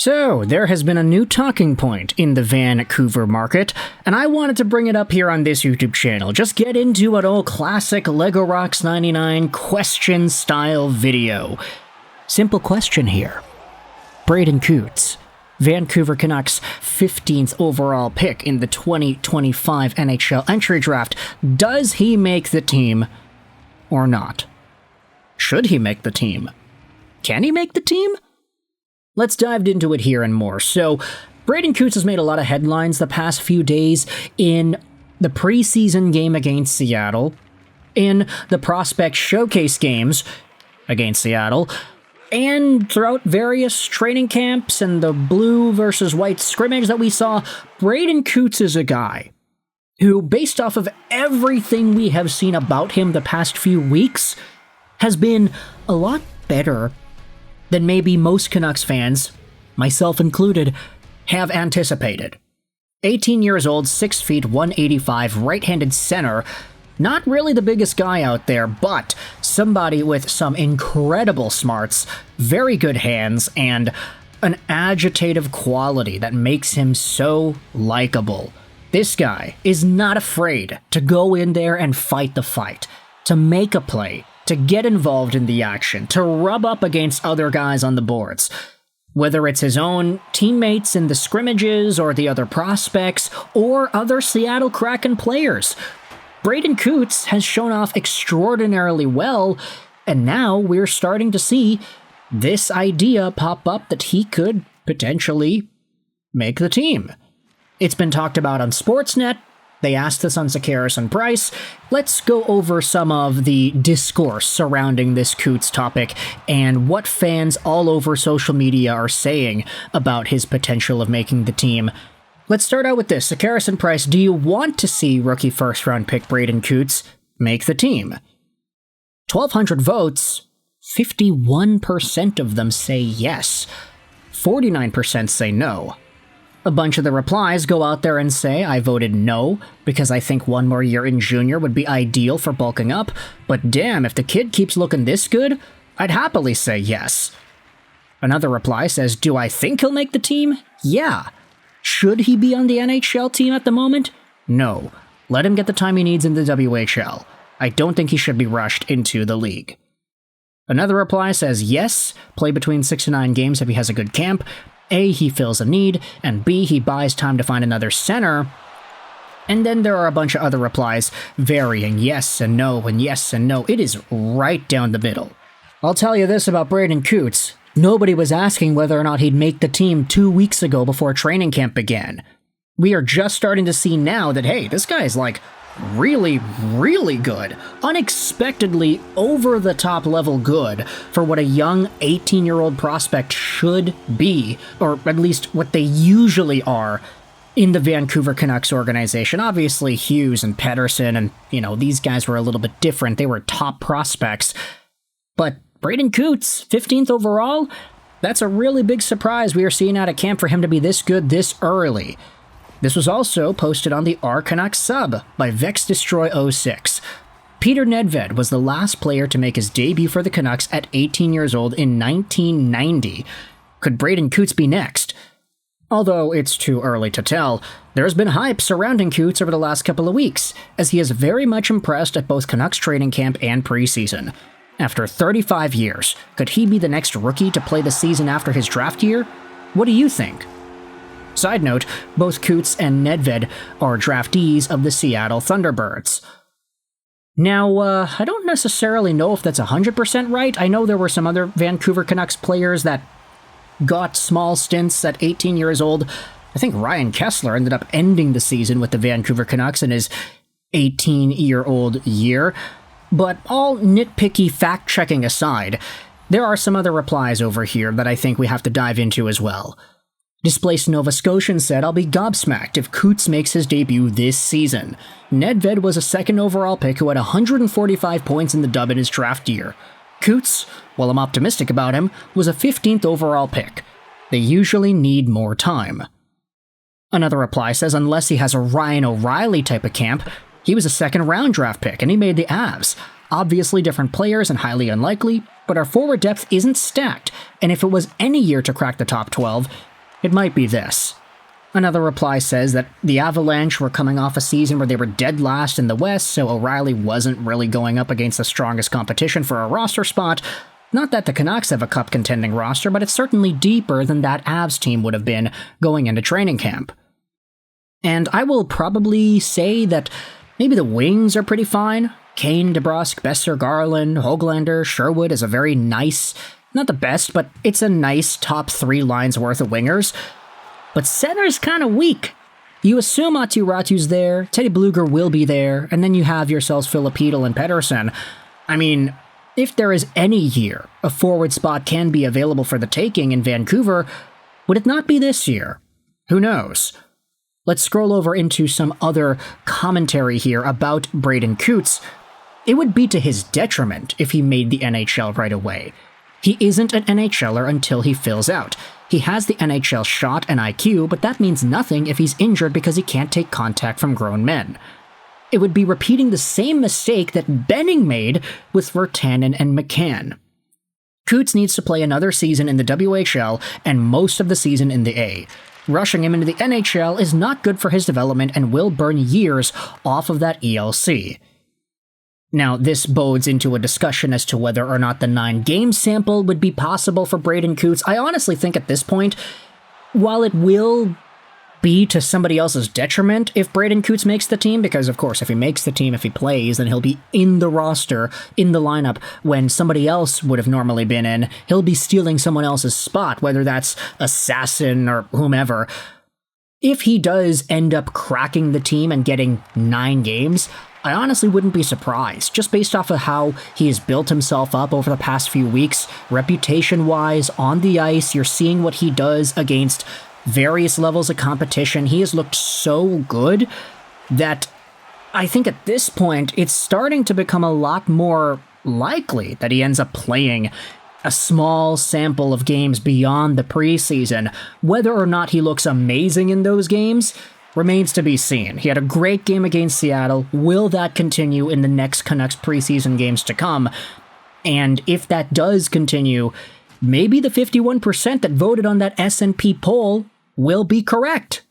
So, there has been a new talking point in the Vancouver market, and I wanted to bring it up here on this YouTube channel. Just get into an old classic LEGO Rocks 99 question-style video. Simple question here. Braeden Cootes, Vancouver Canucks 15th overall pick in the 2025 NHL Entry Draft. Does he make the team or not? Should he make the team? Can he make the team? Let's dive into it here and more. So, Braeden Cootes has made a lot of headlines the past few days in the preseason game against Seattle, in the prospect showcase games against Seattle, and throughout various training camps and the blue versus white scrimmage that we saw. Braeden Cootes is a guy who, based off of everything we have seen about him the past few weeks, has been a lot better than maybe most Canucks fans, myself included, have anticipated. 18 years old, 6 feet, 185, right-handed center. Not really the biggest guy out there, but somebody with some incredible smarts, very good hands, and an agitative quality that makes him so likable. This guy is not afraid to go in there and fight the fight, to make a play, to get involved in the action, to rub up against other guys on the boards. Whether it's his own teammates in the scrimmages, or the other prospects, or other Seattle Kraken players. Braeden Cootes has shown off extraordinarily well, and now we're starting to see this idea pop up that he could potentially make the team. It's been talked about on Sportsnet. They asked this on Schaefer and Price. Let's go over some of the discourse surrounding this Cootes topic and what fans all over social media are saying about his potential of making the team. Let's start out with this. Schaefer and Price, do you want to see rookie first-round pick Braeden Cootes make the team? 1,200 votes, 51% of them say yes. 49% say no. A bunch of the replies go out there and say, I voted no, because I think one more year in junior would be ideal for bulking up, but damn, if the kid keeps looking this good, I'd happily say yes. Another reply says, do I think he'll make the team? Yeah. Should he be on the NHL team at the moment? No. Let him get the time he needs in the WHL. I don't think he should be rushed into the league. Another reply says, yes, play between 6 to 9 games if he has a good camp. A, he fills a need, and B, he buys time to find another center. And then there are a bunch of other replies varying yes and no and yes and no. It is right down the middle. I'll tell you this about Braeden Cootes. Nobody was asking whether or not he'd make the team 2 weeks ago before training camp began. We are just starting to see now that, hey, this guy's like really, really good. Unexpectedly over-the-top level good for what a young 18-year-old prospect should be, or at least what they usually are in the Vancouver Canucks organization. Obviously, Hughes and Pettersson and, these guys were a little bit different. They were top prospects. But Braeden Cootes, 15th overall, that's a really big surprise we are seeing out of camp for him to be this good this early. This was also posted on the R Canucks sub by VexDestroy06. Peter Nedved was the last player to make his debut for the Canucks at 18 years old in 1990. Could Braeden Cootes be next? Although it's too early to tell, there's been hype surrounding Cootes over the last couple of weeks, as he is very much impressed at both Canucks training camp and preseason. After 35 years, could he be the next rookie to play the season after his draft year? What do you think? Side note, both Cootes and Nedved are draftees of the Seattle Thunderbirds. Now, I don't necessarily know if that's 100% right. I know there were some other Vancouver Canucks players that got small stints at 18 years old. I think Ryan Kessler ended up ending the season with the Vancouver Canucks in his 18-year-old year. But all nitpicky fact-checking aside, there are some other replies over here that I think we have to dive into as well. Displaced Nova Scotian said, I'll be gobsmacked if Cootes makes his debut this season. Nedved was a second overall pick who had 145 points in the dub in his draft year. Cootes, while I'm optimistic about him, was a 15th overall pick. They usually need more time. Another reply says, unless he has a Ryan O'Reilly type of camp, he was a second round draft pick and he made the Avs. Obviously different players and highly unlikely, but our forward depth isn't stacked, and if it was any year to crack the top 12, It might be this. Another reply says that the Avalanche were coming off a season where they were dead last in the West, so O'Reilly wasn't really going up against the strongest competition for a roster spot. Not that the Canucks have a cup-contending roster, but it's certainly deeper than that Avs team would have been going into training camp. And I will probably say that maybe the wings are pretty fine. Kane, DeBrusk, Besser, Garland, Höglander, Sherwood is a very nice, not the best, but it's a nice top 3 lines worth of wingers. But center's kind of weak. You assume Aatu Ratu's there, Teddy Bluger will be there, and then you have yourselves Filipidal and Pettersson. I mean, if there is any year a forward spot can be available for the taking in Vancouver, would it not be this year? Who knows? Let's scroll over into some other commentary here about Braeden Cootes. It would be to his detriment if he made the NHL right away. He isn't an NHLer until he fills out. He has the NHL shot and IQ, but that means nothing if he's injured because he can't take contact from grown men. It would be repeating the same mistake that Benning made with Virtanen and McCann. Cootes needs to play another season in the WHL and most of the season in the A. Rushing him into the NHL is not good for his development and will burn years off of that ELC. Now, this bodes into a discussion as to whether or not the 9-game sample would be possible for Braeden Cootes. I honestly think at this point, while it will be to somebody else's detriment if Braeden Cootes makes the team, because of course if he makes the team, if he plays, then he'll be in the roster, in the lineup, when somebody else would have normally been in. He'll be stealing someone else's spot, whether that's Assassin or whomever. If he does end up cracking the team and getting 9 games, I honestly wouldn't be surprised, just based off of how he has built himself up over the past few weeks, reputation-wise, on the ice. You're seeing what he does against various levels of competition. He has looked so good that I think at this point, it's starting to become a lot more likely that he ends up playing a small sample of games beyond the preseason. Whether or not he looks amazing in those games remains to be seen. He had a great game against Seattle. Will that continue in the next Canucks preseason games to come? And if that does continue, maybe the 51% that voted on that S&P poll will be correct.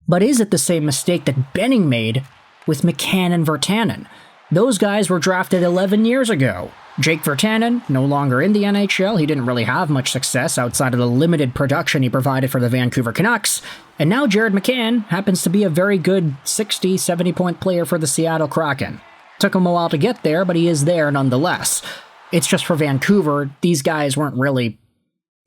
But is it the same mistake that Benning made with McCann and Virtanen? Those guys were drafted 11 years ago. Jake Virtanen, no longer in the NHL. He didn't really have much success outside of the limited production he provided for the Vancouver Canucks. And now Jared McCann happens to be a very good 60, 70-point player for the Seattle Kraken. Took him a while to get there, but he is there nonetheless. It's just for Vancouver, these guys weren't really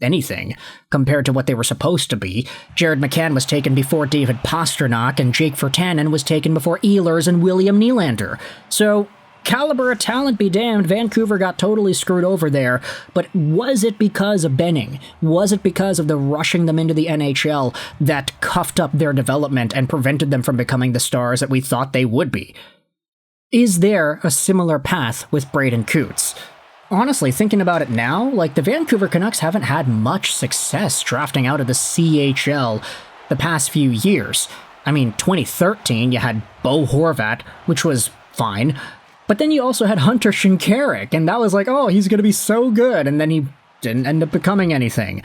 anything compared to what they were supposed to be. Jared McCann was taken before David Pastrnak, and Jake Virtanen was taken before Ehlers and William Nylander. So, caliber of talent be damned, Vancouver got totally screwed over there, but was it because of Benning? Was it because of the rushing them into the NHL that cuffed up their development and prevented them from becoming the stars that we thought they would be? Is there a similar path with Braeden Cootes? Honestly, thinking about it now, like the Vancouver Canucks haven't had much success drafting out of the CHL the past few years. I mean, 2013, you had Bo Horvat, which was fine, but then you also had Hunter Shinkaruk, and that was like, oh, he's going to be so good, and then he didn't end up becoming anything.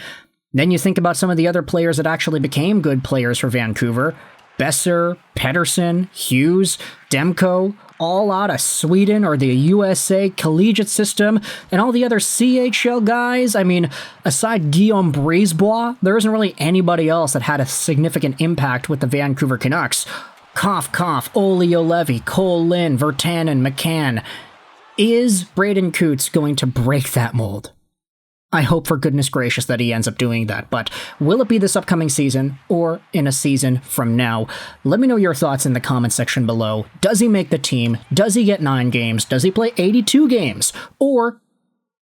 Then you think about some of the other players that actually became good players for Vancouver. Besser, Pettersson, Hughes, Demko, all out of Sweden or the USA collegiate system, and all the other CHL guys. I mean, aside Guillaume Brisebois, there isn't really anybody else that had a significant impact with the Vancouver Canucks. Cough, cough, Olli Juolevi, Cole Lynn, Virtanen, McCann. Is Braeden Cootes going to break that mold? I hope for goodness gracious that he ends up doing that, but will it be this upcoming season or in a season from now? Let me know your thoughts in the comment section below. Does he make the team? Does he get 9 games? Does he play 82 games? Or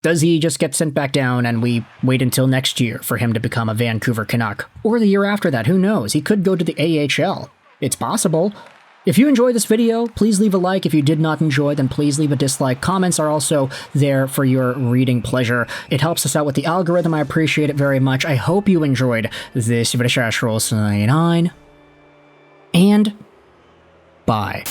does he just get sent back down and we wait until next year for him to become a Vancouver Canuck? Or the year after that, who knows? He could go to the AHL. It's possible. If you enjoyed this video, please leave a like. If you did not enjoy, then please leave a dislike. Comments are also there for your reading pleasure. It helps us out with the algorithm. I appreciate it very much. I hope you enjoyed this video. And bye.